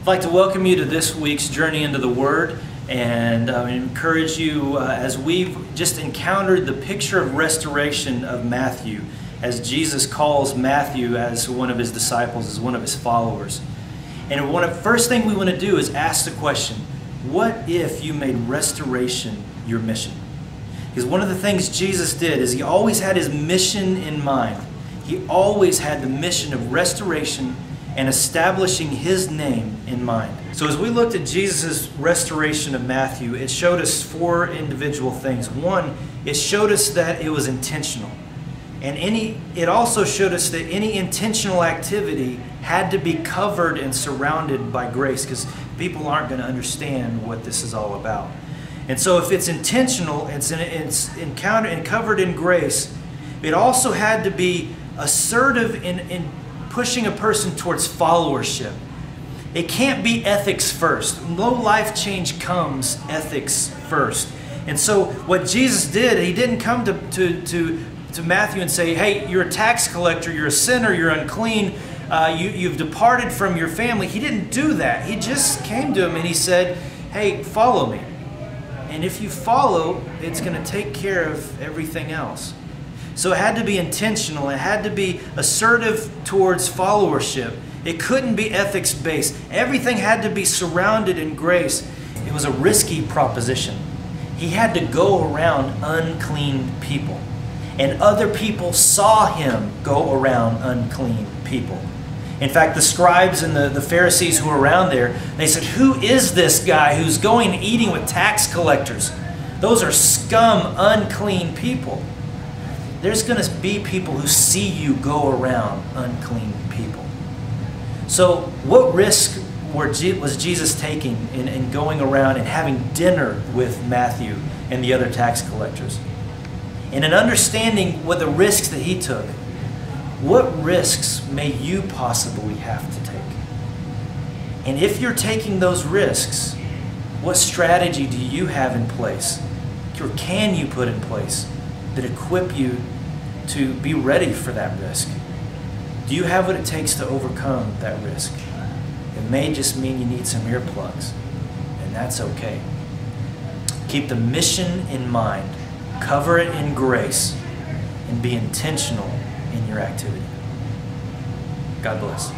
I'd like to welcome you to this week's Journey into the Word, and I encourage you as we've just encountered the picture of restoration of Matthew, as Jesus calls Matthew as one of his disciples, as one of his followers. And first thing we want to do is ask the question, what if you made restoration your mission? Because one of the things Jesus did is he always had his mission in mind. He always had the mission of restoration and establishing his name in mind. So as we looked at Jesus' restoration of Matthew, it showed us four individual things. One, it showed us that it was intentional. And it also showed us that any intentional activity had to be covered and surrounded by grace, because people aren't going to understand what this is all about. And so if it's intentional, it's encountered and covered in grace, it also had to be assertive in pushing a person towards followership. It can't be ethics first. No life change comes ethics first. And so what Jesus did, he didn't come to Matthew and say, hey, you're a tax collector, you're a sinner, you're unclean, you've departed from your family. He didn't do that. He just came to him and he said, hey, follow me. And if you follow, it's going to take care of everything else. So it had to be intentional. It had to be assertive towards followership. It couldn't be ethics-based. Everything had to be surrounded in grace. It was a risky proposition. He had to go around unclean people. And other people saw him go around unclean people. In fact, the scribes and the Pharisees who were around there, they said, who is this guy who's going and eating with tax collectors? Those are scum, unclean people. There's going to be people who see you go around unclean people. So what risk was Jesus taking in going around and having dinner with Matthew and the other tax collectors? And in understanding what the risks that he took, what risks may you possibly have to take? And if you're taking those risks, what strategy do you have in place, or can you put in place, that equip you to be ready for that risk? Do you have what it takes to overcome that risk? It may just mean you need some earplugs, and that's okay. Keep the mission in mind, cover it in grace, and be intentional in your activity. God bless.